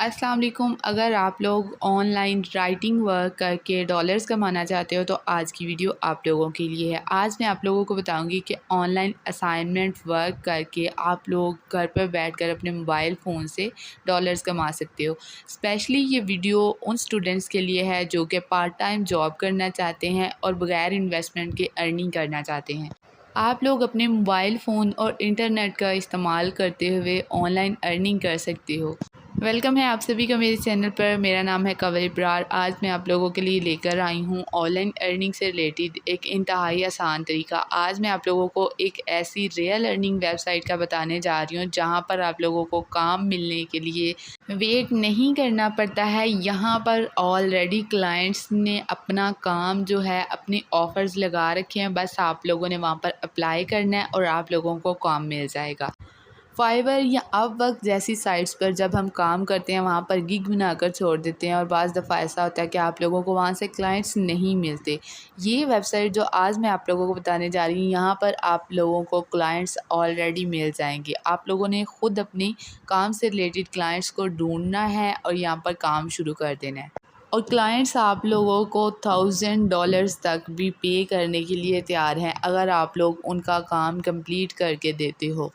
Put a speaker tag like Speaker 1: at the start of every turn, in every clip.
Speaker 1: अस्सलाम वालेकुम। अगर आप लोग ऑनलाइन राइटिंग वर्क करके डॉलर्स कमाना चाहते हो तो आज की वीडियो आप लोगों के लिए है। आज मैं आप लोगों को बताऊंगी कि ऑनलाइन असाइनमेंट वर्क करके आप लोग घर पर बैठकर अपने मोबाइल फ़ोन से डॉलर्स कमा सकते हो। स्पेशली ये वीडियो उन स्टूडेंट्स के लिए है जो कि पार्ट टाइम जॉब करना चाहते हैं और बग़ैर इन्वेस्टमेंट के अर्निंग करना चाहते हैं। आप लोग अपने मोबाइल फ़ोन और इंटरनेट का इस्तेमाल करते हुए ऑनलाइन अर्निंग कर सकते हो। वेलकम है आप सभी का मेरे चैनल पर। मेरा नाम है कंवल इब्रार। आज मैं आप लोगों के लिए लेकर आई हूँ ऑनलाइन अर्निंग से रिलेटेड एक इंतहाई आसान तरीका। आज मैं आप लोगों को एक ऐसी रियल अर्निंग वेबसाइट का बताने जा रही हूँ जहाँ पर आप लोगों को काम मिलने के लिए वेट नहीं करना पड़ता है। यहाँ पर ऑलरेडी क्लाइंट्स ने अपना काम जो है अपने ऑफ़र्स लगा रखे हैं, बस आप लोगों ने वहाँ पर अप्लाई करना है और आप लोगों को काम मिल जाएगा। फाइवर या अपवर्क जैसी साइट्स पर जब हम काम करते हैं वहाँ पर गिग बनाकर छोड़ देते हैं और बाज़ दफ़ा ऐसा होता है कि आप लोगों को वहाँ से क्लाइंट्स नहीं मिलते। ये वेबसाइट जो आज मैं आप लोगों को बताने जा रही हूँ, यहाँ पर आप लोगों को क्लाइंट्स ऑलरेडी मिल जाएंगे। आप लोगों ने ख़ुद अपने काम से रिलेटेड क्लाइंट्स को ढूंढना है और यहाँ पर काम शुरू कर देना है। और क्लाइंट्स आप लोगों को $1000 तक भी पे करने के लिए तैयार हैं अगर आप लोग उनका काम कंप्लीट करके देते हो।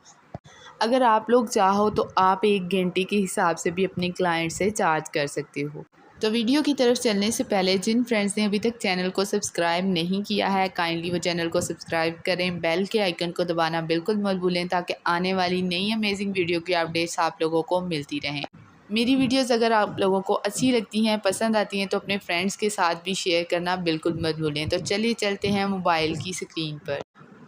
Speaker 1: अगर आप लोग चाहो तो आप 1 घंटे के हिसाब से भी अपने क्लाइंट से चार्ज कर सकते हो। तो वीडियो की तरफ चलने से पहले जिन फ्रेंड्स ने अभी तक चैनल को सब्सक्राइब नहीं किया है, काइंडली वो चैनल को सब्सक्राइब करें। बेल के आइकन को दबाना बिल्कुल मत भूलें ताकि आने वाली नई अमेजिंग वीडियो की अपडेट्स आप लोगों को मिलती रहें। मेरी वीडियोस अगर आप लोगों को अच्छी लगती हैं, पसंद आती हैं तो अपने फ्रेंड्स के साथ भी शेयर करना बिल्कुल मत भूलें। तो चलिए चलते हैं मोबाइल की स्क्रीन पर।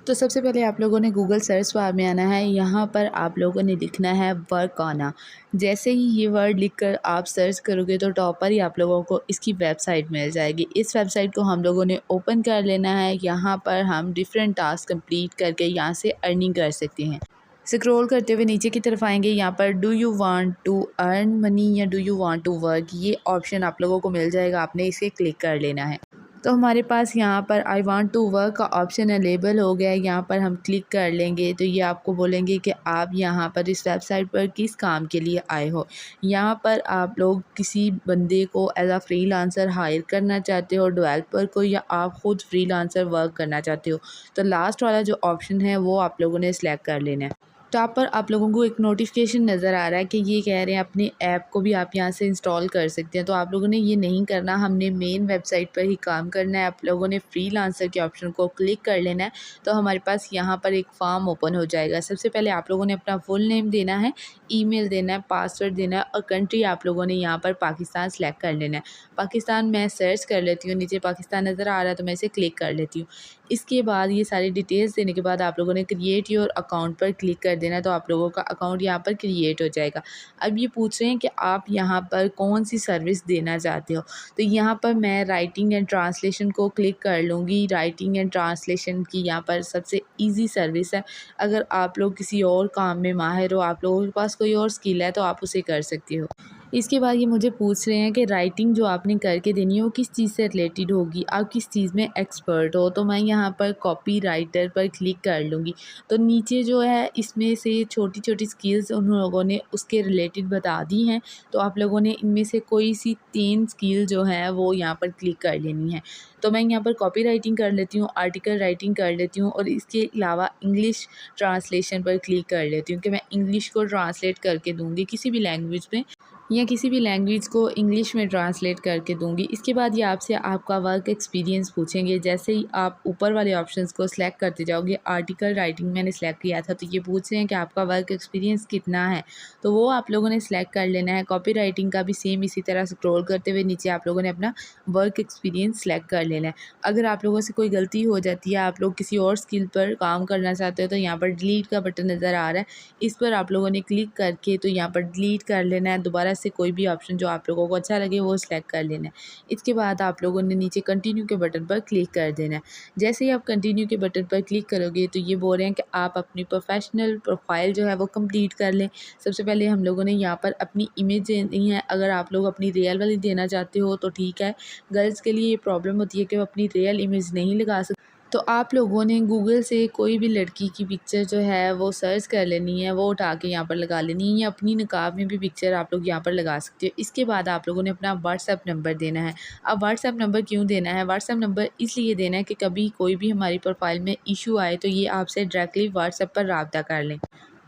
Speaker 1: तो सबसे पहले आप लोगों ने गूगल सर्च बार में आना है। यहाँ पर आप लोगों ने लिखना है वर्क आना। जैसे ही ये वर्ड लिखकर आप सर्च करोगे तो टॉप पर ही आप लोगों को इसकी वेबसाइट मिल जाएगी। इस वेबसाइट को हम लोगों ने ओपन कर लेना है। यहाँ पर हम डिफरेंट टास्क कंप्लीट करके यहाँ से अर्निंग कर सकते हैं। स्क्रॉल करते हुए नीचे की तरफ आएंगे। यहाँ पर do you want to earn money या do you want to work, ये ऑप्शन आप लोगों को मिल जाएगा। आपने इसे क्लिक कर लेना है। तो हमारे पास यहाँ पर आई वांट टू वर्क का ऑप्शन अवेलेबल हो गया है। यहाँ पर हम क्लिक कर लेंगे तो ये आपको बोलेंगे कि आप यहाँ पर इस वेबसाइट पर किस काम के लिए आए हो। यहाँ पर आप लोग किसी बंदे को एज आ फ्रीलांसर हायर करना चाहते हो, डेवलपर को, या आप ख़ुद फ्रीलांसर वर्क करना चाहते हो। तो लास्ट वाला जो ऑप्शन है वो आप लोगों ने सिलेक्ट कर लेना है। टॉप पर आप लोगों को एक नोटिफिकेशन नज़र आ रहा है कि ये कह रहे हैं अपने ऐप को भी आप यहाँ से इंस्टॉल कर सकते हैं। तो आप लोगों ने ये नहीं करना, हमने मेन वेबसाइट पर ही काम करना है। आप लोगों ने फ्रीलांसर के ऑप्शन को क्लिक कर लेना है। तो हमारे पास यहाँ पर एक फॉर्म ओपन हो जाएगा। सबसे पहले आप लोगों ने अपना फुल नेम देना है, ईमेल देना है, पासवर्ड देना है और कंट्री आप लोगों ने यहाँ पर पाकिस्तान सेलेक्ट कर लेना है। पाकिस्तान मैं सर्च कर लेती हूँ, नीचे पाकिस्तान नज़र आ रहा है तो मैं इसे क्लिक कर लेती हूँ। इसके बाद ये सारी डिटेल्स देने के बाद आप लोगों ने क्रिएट योर अकाउंट पर क्लिक कर देना है। तो आप लोगों का अकाउंट यहाँ पर क्रिएट हो जाएगा। अब ये पूछ रहे हैं कि आप यहाँ पर कौन सी सर्विस देना चाहते हो। तो यहाँ पर मैं राइटिंग एंड ट्रांसलेशन को क्लिक कर लूँगी। राइटिंग एंड ट्रांसलेशन की यहाँ पर सबसे ईजी सर्विस है। अगर आप लोग किसी और काम में माहिर हो, आप लोगों के पास कोई और स्किल है तो आप उसे कर सकते हो। इसके बाद ये मुझे पूछ रहे हैं कि राइटिंग जो आपने करके देनी है वो किस चीज़ से रिलेटेड होगी, आप किस चीज़ में एक्सपर्ट हो। तो मैं यहाँ पर कॉपी राइटर पर क्लिक कर लूँगी। तो नीचे जो है इसमें से छोटी छोटी स्किल्स उन लोगों ने उसके रिलेटेड बता दी हैं। तो आप लोगों ने इनमें से कोई सी 3 स्किल जो है वो यहाँ पर क्लिक कर लेनी है। तो मैं यहाँ पर कॉपी राइटिंग कर लेती हूँ, आर्टिकल राइटिंग कर लेती हूँ और इसके अलावा इंग्लिश ट्रांसलेशन पर क्लिक कर लेती हूँ कि मैं इंग्लिश को ट्रांसलेट करके दूँगी किसी भी लैंग्वेज में, या किसी भी लैंग्वेज को इंग्लिश में ट्रांसलेट करके दूंगी। इसके बाद ये आपसे आपका वर्क एक्सपीरियंस पूछेंगे। जैसे ही आप ऊपर वाले ऑप्शंस को सिलेक्ट करते जाओगे, आर्टिकल राइटिंग मैंने सेलेक्ट किया था तो ये पूछ रहे हैं कि आपका वर्क एक्सपीरियंस कितना है, तो वो आप लोगों ने सिलेक्ट कर लेना है। कॉपी राइटिंग का भी सेम इसी तरह स्क्रॉल करते हुए नीचे आप लोगों ने अपना वर्क एक्सपीरियंस सिलेक्ट कर लेना है। अगर आप लोगों से कोई गलती हो जाती है, आप लोग किसी और स्किल पर काम करना चाहते हो, तो यहाँ पर डिलीट का बटन नज़र आ रहा है, इस पर आप लोगों ने क्लिक करके तो यहाँ पर डिलीट कर लेना है। दोबारा से कोई भी ऑप्शन जो आप लोगों को अच्छा लगे वो सिलेक्ट कर लेना है। इसके बाद आप लोगों ने नीचे कंटिन्यू के बटन पर क्लिक कर देना है। जैसे ही आप कंटिन्यू के बटन पर क्लिक करोगे तो ये बोल रहे हैं कि आप अपनी प्रोफेशनल प्रोफाइल जो है वो कंप्लीट कर लें। सबसे पहले हम लोगों ने यहाँ पर अपनी इमेज देनी है। अगर आप लोग अपनी रियल वाली देना चाहते हो तो ठीक है। गर्ल्स के लिए ये प्रॉब्लम होती है कि वो अपनी रियल इमेज नहीं लगा सकते। तो आप लोगों ने गूगल से कोई भी लड़की की पिक्चर जो है वो सर्च कर लेनी है, वो उठा के यहाँ पर लगा लेनी है, या अपनी निकाब में भी पिक्चर आप लोग यहाँ पर लगा सकते हो। इसके बाद आप लोगों ने अपना व्हाट्सएप नंबर देना है। अब व्हाट्सएप नंबर क्यों देना है? व्हाट्सएप नंबर इसलिए देना है कि कभी कोई भी हमारी प्रोफाइल में इशू आए तो ये आपसे डायरेक्टली व्हाट्सएप पर रब्ता कर लें।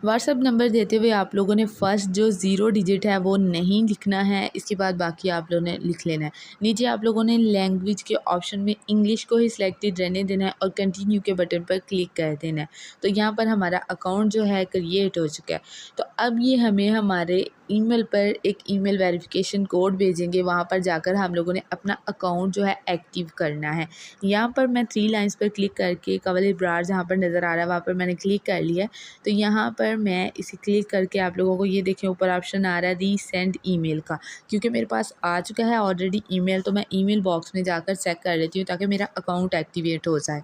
Speaker 1: व्हाट्सअप नंबर देते हुए आप लोगों ने फर्स्ट जो 0 डिजिट है वो नहीं लिखना है, इसके बाद बाकी आप लोगों ने लिख लेना है। नीचे आप लोगों ने लैंग्वेज के ऑप्शन में इंग्लिश को ही सिलेक्टेड रहने देना है और कंटिन्यू के बटन पर क्लिक कर देना है। तो यहाँ पर हमारा अकाउंट जो है क्रिएट हो चुका है। तो अब ये हमें हमारे ईमेल पर एक ईमेल वेरिफिकेशन कोड भेजेंगे, वहाँ पर जाकर हम लोगों ने अपना अकाउंट जो है एक्टिव करना है। यहाँ पर मैं 3 लाइन्स पर क्लिक करके कवल इब्रार जहाँ पर नज़र आ रहा है वहाँ पर मैंने क्लिक कर लिया। तो यहाँ पर मैं इसे क्लिक करके आप लोगों को ये देखें ऊपर ऑप्शन आ रहा है रीसेंड ईमेल का, क्योंकि मेरे पास आ चुका है ऑलरेडी ईमेल, तो मैं ईमेल बॉक्स में जाकर चेक कर लेती हूँ ताकि मेरा अकाउंट एक्टिवेट हो जाए।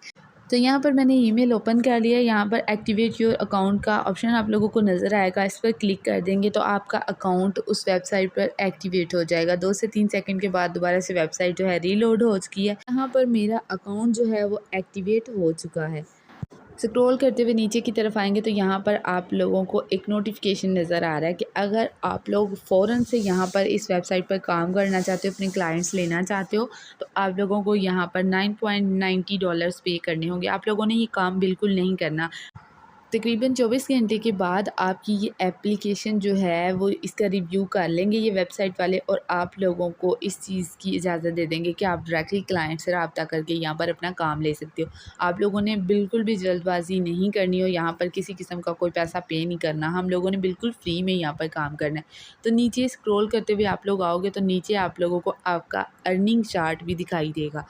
Speaker 1: तो यहाँ पर मैंने ईमेल ओपन कर लिया। यहाँ पर एक्टिवेट योर अकाउंट का ऑप्शन आप लोगों को नज़र आएगा, इस पर क्लिक कर देंगे तो आपका अकाउंट उस वेबसाइट पर एक्टिवेट हो जाएगा। 2 से 3 सेकंड के बाद दोबारा से वेबसाइट जो है रीलोड हो चुकी है। यहाँ पर मेरा अकाउंट जो है वो एक्टिवेट हो चुका है। स्क्रॉल करते हुए नीचे की तरफ आएंगे तो यहाँ पर आप लोगों को एक नोटिफिकेशन नज़र आ रहा है कि अगर आप लोग फ़ौरन से यहाँ पर इस वेबसाइट पर काम करना चाहते हो, अपने क्लाइंट्स लेना चाहते हो, तो आप लोगों को यहाँ पर $9.90 पे करने होंगे। आप लोगों ने ये काम बिल्कुल नहीं करना। तकरीबन 24 घंटे के बाद आपकी ये एप्लीकेशन जो है वो इसका रिव्यू कर लेंगे ये वेबसाइट वाले, और आप लोगों को इस चीज़ की इजाज़त दे देंगे कि आप डायरेक्टली क्लाइंट से रब्ता करके यहाँ पर अपना काम ले सकते हो। आप लोगों ने बिल्कुल भी जल्दबाजी नहीं करनी हो, यहाँ पर किसी किस्म का कोई पैसा पे नहीं करना, हम लोगों ने बिल्कुल फ्री में यहाँ पर काम करना है। तो नीचे स्क्रॉल करते हुए आप लोग आओगे तो नीचे आप लोगों को आपका अर्निंग चार्ट भी दिखाई देगा।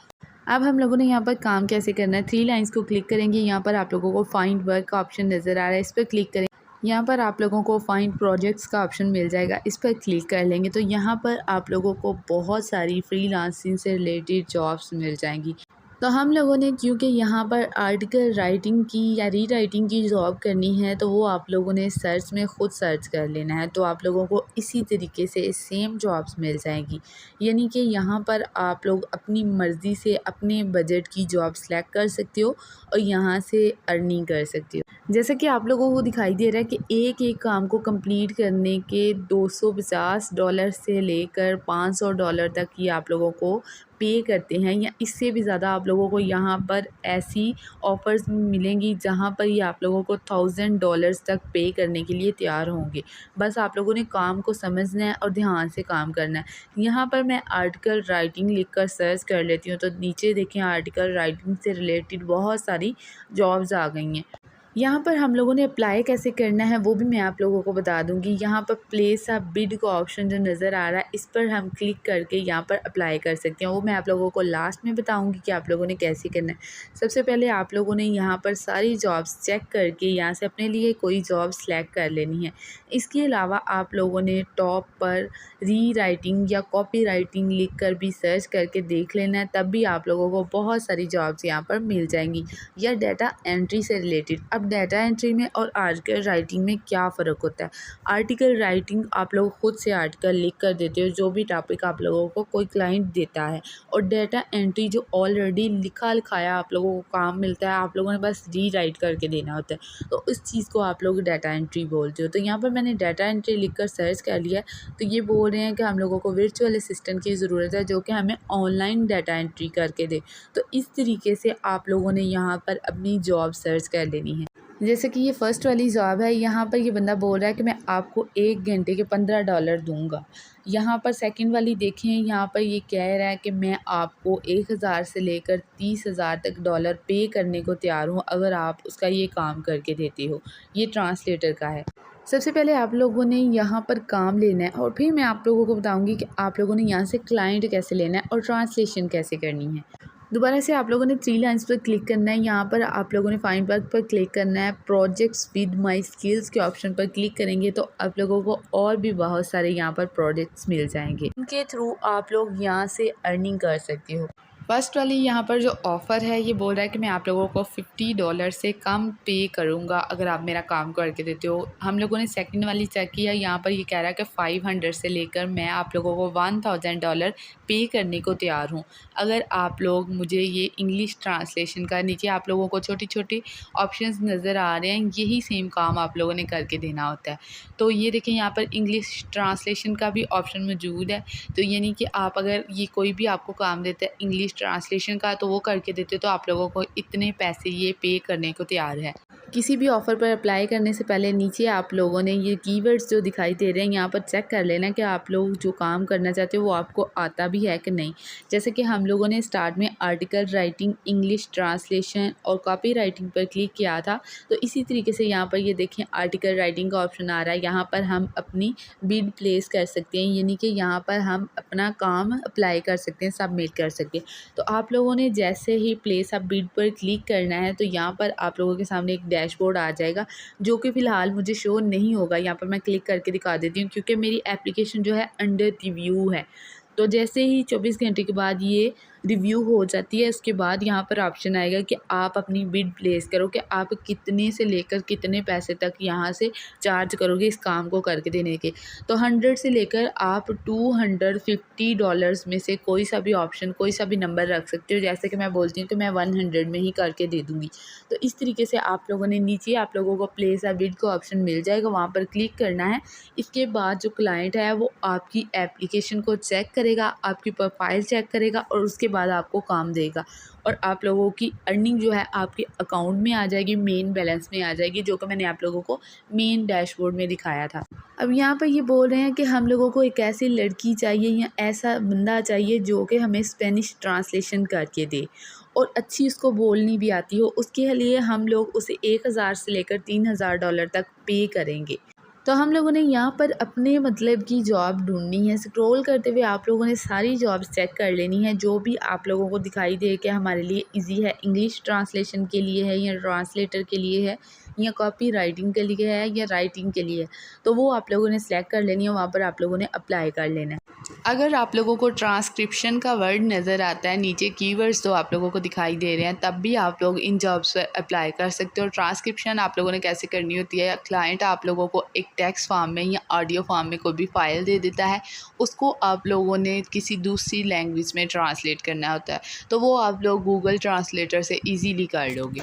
Speaker 1: अब हम लोगों ने यहाँ पर काम कैसे करना है, 3 लाइंस को क्लिक करेंगे। यहाँ पर आप लोगों को फाइंड वर्क का ऑप्शन नज़र आ रहा है, इस पर क्लिक करें। यहाँ पर आप लोगों को फाइंड प्रोजेक्ट्स का ऑप्शन मिल जाएगा, इस पर क्लिक कर लेंगे तो यहाँ पर आप लोगों को बहुत सारी फ्रीलांसिंग से रिलेटेड जॉब्स मिल जाएंगी। तो हम लोगों ने क्योंकि यहाँ पर आर्टिकल राइटिंग की या री राइटिंग की जॉब करनी है तो वो आप लोगों ने सर्च में ख़ुद सर्च कर लेना है, तो आप लोगों को इसी तरीके से सेम जॉब्स मिल जाएंगी। यानी कि यहाँ पर आप लोग अपनी मर्ज़ी से अपने बजट की जॉब सेलेक्ट कर सकते हो और यहाँ से अर्निंग कर सकते हो। जैसे कि आप लोगों को दिखाई दे रहा है कि एक एक काम को कंप्लीट करने के $250 से लेकर $500 तक ये आप लोगों को पे करते हैं, या इससे भी ज़्यादा आप लोगों को यहाँ पर ऐसी ऑफ़र्स मिलेंगी जहाँ पर ये आप लोगों को $1000 तक पे करने के लिए तैयार होंगे। बस आप लोगों ने काम को समझना है और ध्यान से काम करना है। यहाँ पर मैं आर्टिकल राइटिंग लिखकर सर्च कर लेती हूँ तो नीचे देखें आर्टिकल राइटिंग से रिलेटेड बहुत सारी जॉब्स आ गई हैं। यहाँ पर हम लोगों ने अप्लाई कैसे करना है वो भी मैं आप लोगों को बता दूंगी। यहाँ पर प्लेस अ बिड का ऑप्शन जो नज़र आ रहा है इस पर हम क्लिक करके यहाँ पर अप्लाई कर सकते हैं, वो मैं आप लोगों को लास्ट में बताऊंगी कि आप लोगों ने कैसे करना है। सबसे पहले आप लोगों ने यहाँ पर सारी जॉब्स चेक करके यहाँ से अपने लिए कोई जॉब सेलेक्ट कर लेनी है। इसके अलावा आप लोगों ने टॉप पर री राइटिंग या कॉपी राइटिंग लिख कर भी सर्च करके देख लेना है, तब भी आप लोगों को बहुत सारी जॉब्स यहाँ पर मिल जाएंगी। या डाटा एंट्री से रिलेटेड। अब डाटा एंट्री में और आर्टिकल राइटिंग में क्या फ़र्क होता है? आर्टिकल राइटिंग आप लोग खुद से आर्टिकल लिख कर देते हो, जो भी टॉपिक आप लोगों को कोई क्लाइंट देता है, और डाटा एंट्री जो ऑलरेडी लिखा लिखाया आप लोगों को काम मिलता है, आप लोगों ने बस री राइट करके देना होता है, तो इस चीज़ को आप लोग डाटा एंट्री बोलते हो। तो यहाँ पर मैंने डाटा एंट्री लिख कर सर्च कर लिया, तो ये बोल रहे हैं कि हम लोगों को वर्चुअल असिस्टेंट की ज़रूरत है जो कि हमें ऑनलाइन डाटा एंट्री करके दे। तो इस तरीके से आप लोगों ने यहाँ पर अपनी जॉब सर्च कर लेनी है। जैसे कि ये फ़र्स्ट वाली जॉब है, यहाँ पर ये बंदा बोल रहा है कि मैं आपको 1 घंटे के $15 दूंगा। यहाँ पर सेकंड वाली देखें, यहाँ पर ये कह रहा है कि मैं आपको 1000 से लेकर 30,000 तक डॉलर पे करने को तैयार हूँ अगर आप उसका ये काम करके देते हो। ये ट्रांसलेटर का है। सबसे पहले आप लोगों ने यहाँ पर काम लेना है और फिर मैं आप लोगों को बताऊँगी कि आप लोगों ने यहाँ से क्लाइंट कैसे लेना है और ट्रांसलेशन कैसे करनी है। दोबारा से आप लोगों ने 3 लाइन्स पर क्लिक करना है। यहाँ पर आप लोगों ने फाइंड वर्क पर क्लिक करना है। प्रोजेक्ट्स विद माय स्किल्स के ऑप्शन पर क्लिक करेंगे तो आप लोगों को और भी बहुत सारे यहाँ पर प्रोजेक्ट्स मिल जाएंगे, इनके थ्रू आप लोग यहाँ से अर्निंग कर सकते हो। फ़र्स्ट वाली यहाँ पर जो ऑफ़र है ये बोल रहा है कि मैं आप लोगों को $50 से कम पे करूँगा अगर आप मेरा काम करके देते हो। हम लोगों ने सेकंड वाली चेक किया, यहाँ पर ये कह रहा है कि 500 से लेकर मैं आप लोगों को $1000 पे करने को तैयार हूँ। अगर आप लोग मुझे ये इंग्लिश ट्रांसलेशन का, नीचे आप लोगों को छोटी-छोटी ऑप्शंस नज़र आ रहे हैं, यही सेम काम आप लोगों ने करके देना होता है। तो ये देखें यहाँ पर इंग्लिश ट्रांसलेशन का भी ऑप्शन मौजूद है। तो यानी कि आप अगर ये कोई भी आपको काम देता है इंग्लिश ट्रांसलेशन का, तो वो करके देते हो तो आप लोगों को इतने पैसे ये पे करने को तैयार है। किसी भी ऑफ़र पर अप्लाई करने से पहले नीचे आप लोगों ने ये कीवर्ड्स जो दिखाई दे रहे हैं यहाँ पर चेक कर लेना कि आप लोग जो काम करना चाहते हो वो आपको आता भी है कि नहीं। जैसे कि हम लोगों ने स्टार्ट में आर्टिकल राइटिंग, इंग्लिश ट्रांसलेशन और कॉपी राइटिंग पर क्लिक किया था, तो इसी तरीके से यहाँ पर ये देखें आर्टिकल राइटिंग का ऑप्शन आ रहा है। यहाँ पर हम अपनी बिड प्लेस कर सकते हैं, यानी कि यहाँ पर हम अपना काम अप्लाई कर सकते हैं, सबमिट कर सकते हैं। तो आप लोगों ने जैसे ही प्लेस अ बिड पर क्लिक करना है तो यहाँ पर आप लोगों के सामने एक डैशबोर्ड आ जाएगा, जो कि फ़िलहाल मुझे शो नहीं होगा। यहाँ पर मैं क्लिक करके दिखा देती हूँ क्योंकि मेरी एप्लीकेशन जो है अंडर रिव्यू है। तो जैसे ही 24 घंटे के बाद ये रिव्यू हो जाती है, उसके बाद यहाँ पर ऑप्शन आएगा कि आप अपनी बिड प्लेस करो कि आप कितने से लेकर कितने पैसे तक यहाँ से चार्ज करोगे इस काम को करके देने के। तो 100 से लेकर आप $250 में से कोई सा भी ऑप्शन, कोई सा भी नंबर रख सकते हो। जैसे कि मैं बोलती हूँ कि मैं 100 में ही करके दे दूँगी। तो इस तरीके से आप लोगों ने नीचे आप लोगों को प्लेस अ बिड का ऑप्शन मिल जाएगा, वहाँ पर क्लिक करना है। इसके बाद जो क्लाइंट है वो आपकी एप्लीकेशन को चेक करेगा, आपकी प्रोफाइल चेक करेगा और उसके बाद आपको काम देगा और आप लोगों की अर्निंग जो है आपके अकाउंट में आ जाएगी, मेन बैलेंस में आ जाएगी, जो कि मैंने आप लोगों को मेन डैशबोर्ड में दिखाया था। अब यहाँ पर ये बोल रहे हैं कि हम लोगों को एक ऐसी लड़की चाहिए या ऐसा बंदा चाहिए जो कि हमें स्पेनिश ट्रांसलेशन करके दे और अच्छी उसको बोलनी भी आती हो। उसके लिए हम लोग उसे 1000 से लेकर $3000 तक पे करेंगे। तो हम लोगों ने यहाँ पर अपने मतलब की जॉब ढूंढनी है। स्क्रॉल करते हुए आप लोगों ने सारी जॉब्स चेक कर लेनी है जो भी आप लोगों को दिखाई दे कि हमारे लिए इजी है। इंग्लिश ट्रांसलेशन के लिए है या ट्रांसलेटर के लिए है या कॉपी राइटिंग के लिए है या राइटिंग के लिए है, तो वो आप लोगों ने सेलेक्ट कर लेनी है, वहाँ पर आप लोगों ने अप्लाई कर लेना है। अगर आप लोगों को ट्रांसक्रिप्शन का वर्ड नज़र आता है नीचे कीवर्ड्स तो आप लोगों को दिखाई दे रहे हैं, तब भी आप लोग इन जॉब्स पर अप्लाई कर सकते हो। ट्रांसक्रिप्शन आप लोगों ने कैसे करनी होती है, क्लाइंट आप लोगों को एक टेक्स्ट फॉर्म में या ऑडियो फॉर्म में कोई भी फ़ाइल दे देता है, उसको आप लोगों ने किसी दूसरी लैंग्वेज में ट्रांसलेट करना होता है, तो वो आप लोग गूगल ट्रांसलेटर से ईज़िली कर लोगे।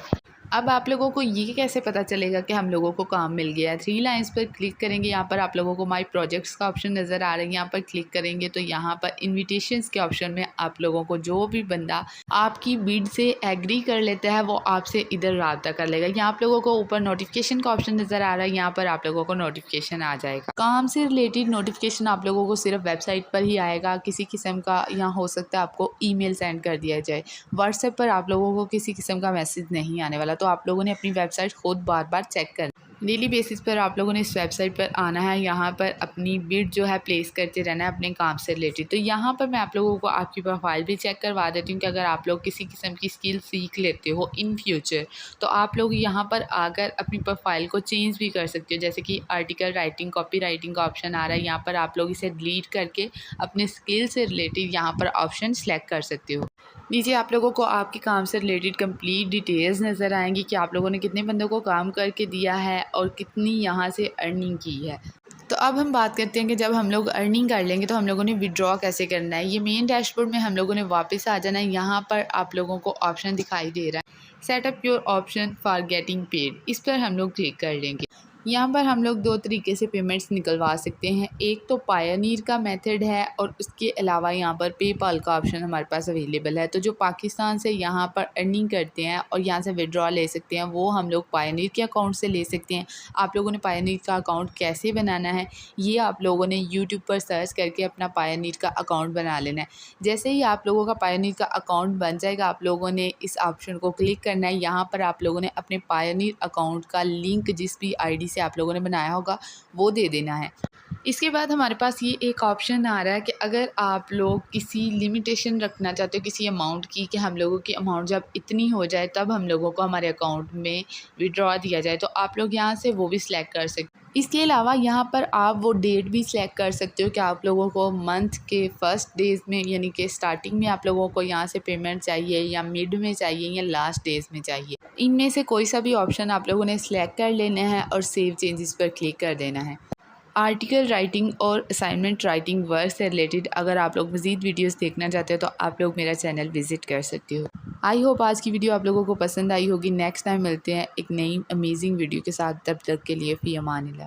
Speaker 1: अब आप लोगों को ये कैसे पता चलेगा कि हम लोगों को काम मिल गया है। 3 लाइन्स पर क्लिक करेंगे, यहाँ पर आप लोगों को माई प्रोजेक्ट्स का ऑप्शन नज़र आ रहा है, यहाँ पर क्लिक करेंगे तो यहाँ पर इन्विटेशंस के ऑप्शन में आप लोगों को जो भी बंदा आपकी बिड से एग्री कर लेता है वो आपसे इधर राब्ता कर लेगा। यहाँ आप लोगों को ऊपर नोटिफिकेशन का ऑप्शन नज़र आ रहा है, यहाँ पर आप लोगों को नोटिफिकेशन आ जाएगा। काम से रिलेटेड नोटिफिकेशन आप लोगों को सिर्फ वेबसाइट पर ही आएगा, किसी किस्म का यहाँ हो सकता है आपको ईमेल सेंड कर दिया जाए। व्हाट्सएप पर आप लोगों को किसी किस्म का मैसेज नहीं आने वाला, तो आप लोगों ने अपनी वेबसाइट खुद बार बार चेक करना। डेली बेसिस पर आप लोगों ने इस वेबसाइट पर आना है, यहाँ पर अपनी बिड जो है प्लेस करते रहना है अपने काम से रिलेटेड। तो यहाँ पर मैं आप लोगों को आपकी प्रोफाइल भी चेक करवा देती हूँ कि अगर आप लोग किसी किस्म की स्किल सीख लेते हो इन फ्यूचर, तो आप लोग यहाँ पर आकर अपनी प्रोफाइल को चेंज भी कर सकते हो। जैसे कि आर्टिकल राइटिंग, कॉपी राइटिंग का ऑप्शन आ रहा है, यहाँ पर आप लोग इसे डिलीट करके अपने स्किल से रिलेटेड यहाँ पर ऑप्शन सेलेक्ट कर सकते हो। नीचे आप लोगों को आपके काम से रिलेटेड कंप्लीट डिटेल्स नज़र आएंगी कि आप लोगों ने कितने बंदों को काम करके दिया है और कितनी यहाँ से अर्निंग की है। तो अब हम बात करते हैं कि जब हम लोग अर्निंग कर लेंगे तो हम लोगों ने विड्रॉ कैसे करना है। ये मेन डैशबोर्ड में हम लोगों ने वापस आ जाना है। यहाँ पर आप लोगों को ऑप्शन दिखाई दे रहा है setup your option for getting paid, इस पर हम लोग क्लिक कर लेंगे। यहाँ पर हम लोग 2 तरीके से पेमेंट्स निकलवा सकते हैं। एक तो पायनीर का मेथड है और उसके अलावा यहाँ पर पेपाल का ऑप्शन हमारे पास अवेलेबल है। तो जो पाकिस्तान से यहाँ पर अर्निंग करते हैं और यहाँ से विड्रॉ ले सकते हैं वो हम लोग पायनीर के अकाउंट से ले सकते हैं। आप लोगों ने पायनीर का अकाउंट कैसे बनाना है ये आप लोगों ने यूट्यूब पर सर्च करके अपना पायनीर का अकाउंट बना लेना है। जैसे ही आप लोगों का पायनीर का अकाउंट बन जाएगा आप लोगों ने इस ऑप्शन को क्लिक करना है। यहाँ पर आप लोगों ने अपने पायनीर अकाउंट का लिंक जिस भी ID से आप लोगों ने बनाया होगा वो दे देना है। इसके बाद हमारे पास ये एक ऑप्शन आ रहा है कि अगर आप लोग किसी लिमिटेशन रखना चाहते हो किसी अमाउंट की, कि हम लोगों की अमाउंट जब इतनी हो जाए तब हम लोगों को हमारे अकाउंट में विड्रॉ दिया जाए, तो आप लोग यहाँ से वो भी सिलेक्ट कर सकते। इसके अलावा यहाँ पर आप वो डेट भी सिलेक्ट कर सकते हो कि आप लोगों को मंथ के फर्स्ट डेज़ में यानी कि स्टार्टिंग में आप लोगों को यहाँ से पेमेंट चाहिए या मिड में चाहिए या लास्ट डेज़ में चाहिए। इनमें से कोई सा भी ऑप्शन आप लोगों ने सिलेक्ट कर लेना है और सेव चेंजेस पर क्लिक कर देना है। आर्टिकल राइटिंग और असाइनमेंट राइटिंग वर्क से रिलेटेड अगर आप लोग मज़ीद वीडियोस देखना चाहते हो तो आप लोग मेरा चैनल विज़िट कर सकते हो। आई होप आज की वीडियो आप लोगों को पसंद आई होगी। नेक्स्ट टाइम मिलते हैं एक नई अमेजिंग वीडियो के साथ। तब तक के लिए फ़ी अमान अल्लाह।